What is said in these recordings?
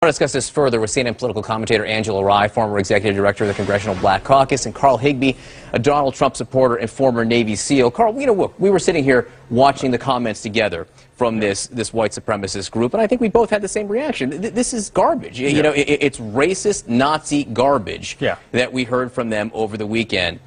To discuss this further with CNN political commentator Angela Rye, former executive director of the Congressional Black Caucus, and Carl Higbie, a Donald Trump supporter and former Navy SEAL. Carl, look, we were sitting here watching the comments together from this white supremacist group, and I think we both had the same reaction. This is garbage. You know, it's racist Nazi garbage that we heard from them over the weekend.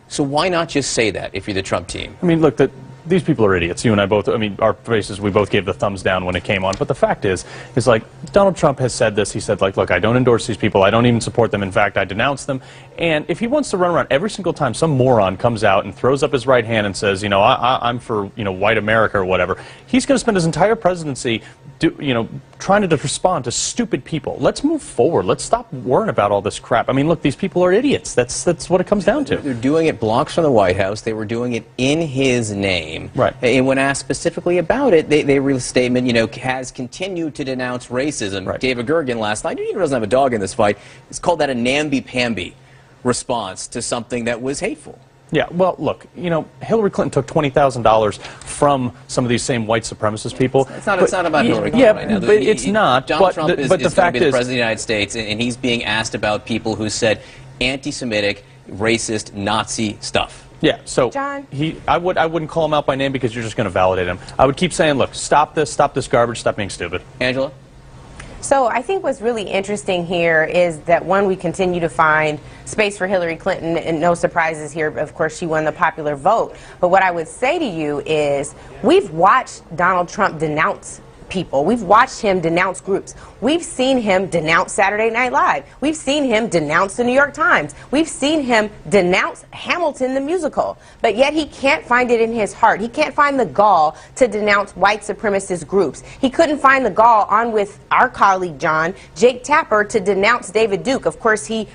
So why not just say that if you're the Trump team? I mean, look, these people are idiots. You and I both, I mean, our faces, we both gave the thumbs down when it came on. But the fact is like, Donald Trump has said this. He said, like, look, I don't endorse these people. I don't even support them. In fact, I denounce them. And if he wants to run around every single time some moron comes out and throws up his right hand and says, you know, I'm for, you know, white America or whatever, he's going to spend his entire presidency, trying to respond to stupid people. Let's move forward. Let's stop worrying about all this crap. I mean, look, these people are idiots. That's what it comes down to. They're doing it blocks from the White House. They were doing it in his name. Right. And when asked specifically about it, they released a statement, you know, has continued to denounce racism. Right. David Gergen last night, he doesn't have a dog in this fight, he's called that a namby-pamby response to something that was hateful. Yeah, well, look, you know, Hillary Clinton took $20,000 from some of these same white supremacist people. It's not about Hillary Clinton right now. But it's not. Donald Trump is going to be the president of the United States, and he's being asked about people who said anti-Semitic, racist, Nazi stuff. Yeah, so John? I wouldn't call him out by name because you're just going to validate him. I would keep saying, look, stop this garbage, stop being stupid. Angela? So I think what's really interesting here is that, one, we continue to find space for Hillary Clinton, and no surprises here. Of course, she won the popular vote. But what I would say to you is we've watched Donald Trump denounce people. We've watched him denounce groups. We've seen him denounce Saturday Night Live. We've seen him denounce the New York Times. We've seen him denounce Hamilton the musical. But yet he can't find it in his heart. He can't find the gall to denounce white supremacist groups. He couldn't find the gall on with our colleague John, Jake Tapper, to denounce David Duke. Of course, he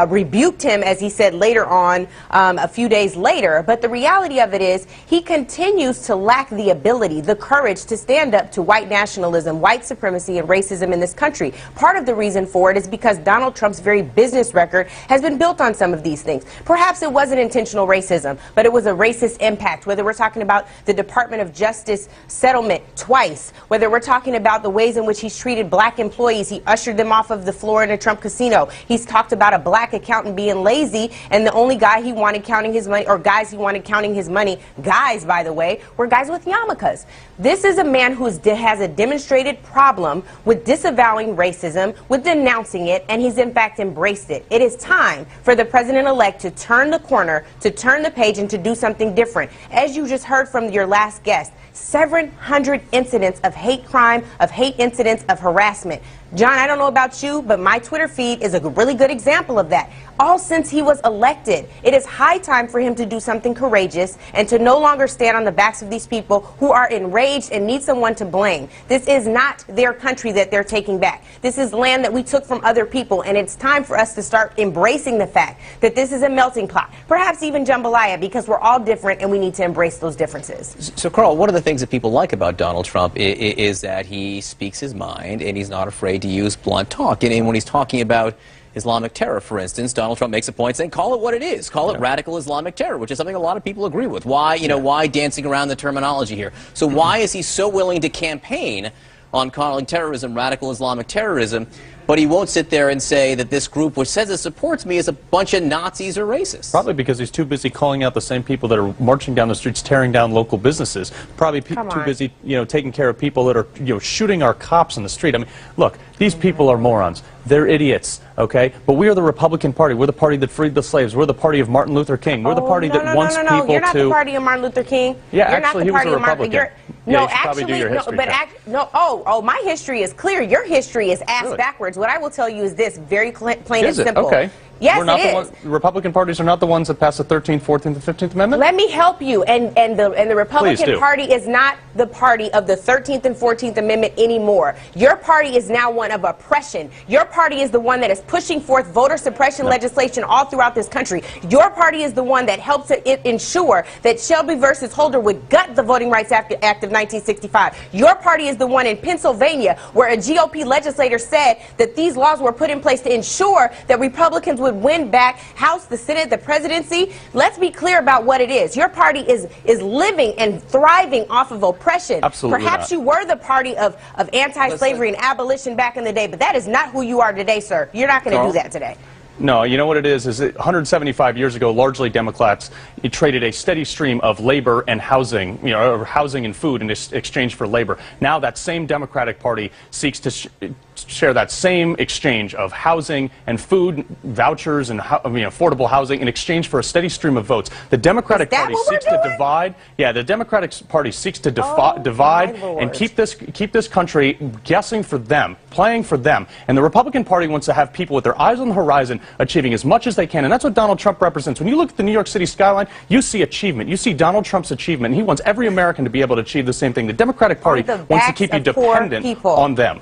rebuked him, as he said later on, a few days later. But the reality of it is he continues to lack the ability, the courage to stand up to white nationalism, white supremacy, and racism in this country. Part of the reason for it is because Donald Trump's very business record has been built on some of these things. Perhaps it wasn't intentional racism, but it was a racist impact, whether we're talking about the Department of Justice settlement twice, whether we're talking about the ways in which he's treated black employees. He ushered them off of the floor in a Trump casino. He's talked about a black accountant being lazy, and the only guy he wanted counting his money, or guys he wanted counting his money, guys, by the way, were guys with yarmulkes. This is a man who has a demonstrated problem with disavowing racism, with denouncing it, and he's in fact embraced it. It is time for the president-elect to turn the corner, to turn the page, and to do something different. As you just heard from your last guest, 700 incidents of hate crime, of hate incidents, of harassment. John, I don't know about you, but my Twitter feed is a really good example of that. All since he was elected. It is high time for him to do something courageous and to no longer stand on the backs of these people who are enraged and need someone to blame. This is not their country that they're taking back. This is land that we took from other people, and it's time for us to start embracing the fact that this is a melting pot, perhaps even jambalaya, because we're all different and we need to embrace those differences. So, Carl, one of the things that people like about Donald Trump is that he speaks his mind and he's not afraid to use blunt talk. And when he's talking about Islamic terror, for instance, Donald Trump makes a point saying, call it what it is. Call it radical Islamic terror, which is something a lot of people agree with. Why, why dancing around the terminology here? So why is he so willing to campaign on calling terrorism radical Islamic terrorism, but he won't sit there and say that this group, which says it supports me, is a bunch of Nazis or racists? Probably because he's too busy calling out the same people that are marching down the streets, tearing down local businesses. Probably too busy, taking care of people that are, shooting our cops in the street. I mean, look, these people are morons. They're idiots, okay? But we are the Republican Party. We're the party that freed the slaves. We're the party of Martin Luther King. We're the party that wants people to... You're not the party of Martin Luther King. Yeah, you're actually, not the he was a Republican. No, actually, my history is clear. Your history is ass backwards. What I will tell you is this, very plain and simple. Okay. Yes, We're not it is. The Republican parties are not the ones that passed the 13th, 14th, and 15th Amendment? Let me help you. And the Republican Party is not the party of the 13th and 14th Amendment anymore. Your party is now one of oppression. Your party is the one that is pushing forth voter suppression legislation all throughout this country. Your party is the one that helps to ensure that Shelby versus Holder would gut the Voting Rights Act of 1965. Your party is the one in Pennsylvania where a GOP legislator said that these laws were put in place to ensure that Republicans would would win back House, the Senate, the presidency. Let's be clear about what it is. Your party is living and thriving off of oppression. Absolutely Perhaps not. you were the party of anti-slavery and abolition back in the day, but that is not who you are today, sir. You're not going to do that today. No, you know what it is that 175 years ago, largely Democrats traded a steady stream of labor and housing, or housing and food in exchange for labor. Now that same Democratic Party seeks to share that same exchange of housing and food, vouchers and affordable housing in exchange for a steady stream of votes. The Democratic Party seeks to divide. Yeah, the Democratic Party seeks to divide and keep this country guessing for them, playing for them. And the Republican Party wants to have people with their eyes on the horizon achieving as much as they can. And that's what Donald Trump represents. When you look at the New York City skyline, you see achievement. You see Donald Trump's achievement. And he wants every American to be able to achieve the same thing. The Democratic Party wants to keep you dependent on them.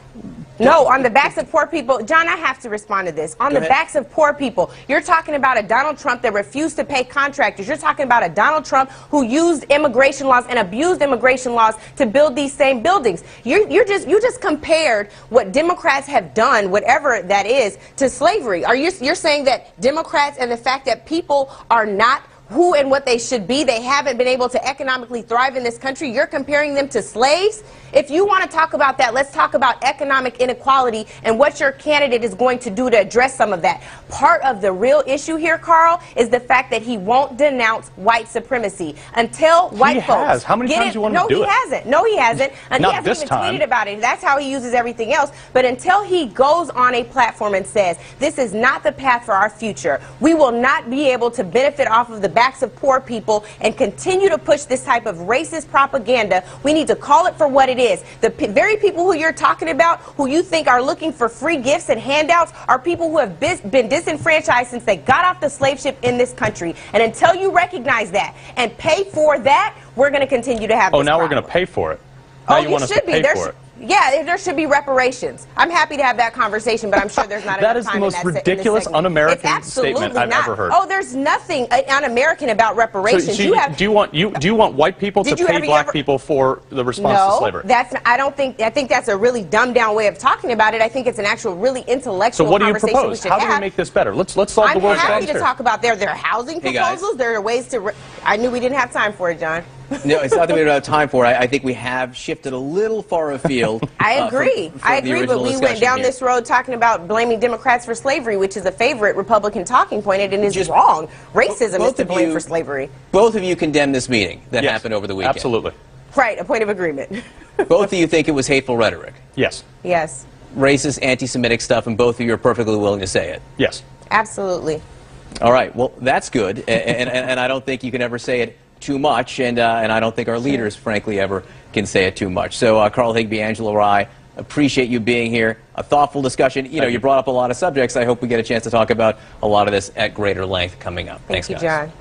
No, on the backs of poor people. John, I have to respond to this. On the backs of poor people. You're talking about a Donald Trump that refused to pay contractors. You're talking about a Donald Trump who used immigration laws and abused immigration laws to build these same buildings. You just compared what Democrats have done, whatever that is, to slavery. You're saying that Democrats and the fact that people are not who and what they should be, they haven't been able to economically thrive in this country, you're comparing them to slaves? If you want to talk about that, let's talk about economic inequality and what your candidate is going to do to address some of that. Part of the real issue here, Carl, is the fact that he won't denounce white supremacy until white folks has. How many times do you want to do it? No, he hasn't. No, he hasn't. And Not he hasn't this even time. tweeted about it. That's how he uses everything else. But until he goes on a platform and says, this is not the path for our future, we will not be able to benefit off of the backs of poor people and continue to push this type of racist propaganda. We need to call it for what it is. The very people who you're talking about, who you think are looking for free gifts and handouts, are people who have been disenfranchised since they got off the slave ship in this country. And until you recognize that and pay for that, we're going to continue to have this now problem. we're going to pay for it. Now you want us to pay for it. Yeah, there should be reparations. I'm happy to have that conversation, but I'm sure there's not enough time. That is the most ridiculous un-American statement I've ever heard. Oh, there's nothing un-American about reparations. So do you want white people to pay black people for the response to slavery? No, I think that's a really dumbed down way of talking about it. I think it's an actual really intellectual So what do you conversation propose? How do we make this better? Let's solve the world's I'm happy problems to here. talk about their housing proposals. There are ways to. I knew we didn't have time for it, John. No, it's not that we don't have time for it. I think we have shifted a little far afield. I agree. I agree, but we went down this road talking about blaming Democrats for slavery, which is a favorite Republican talking point, and it is wrong. Racism is to blame for slavery. Both of you condemn this meeting that happened over the weekend. Absolutely. Right, a point of agreement. Both of you think it was hateful rhetoric. Yes. Yes. Racist, anti-Semitic stuff, and both of you are perfectly willing to say it. Yes. Absolutely. All right. Well, that's good, and I don't think you can ever say it too much, and I don't think our leaders, frankly, ever can say it too much. So, Carl Higbie, Angela Rye, appreciate you being here. A thoughtful discussion. You brought up a lot of subjects. I hope we get a chance to talk about a lot of this at greater length coming up. Thank you, guys. John.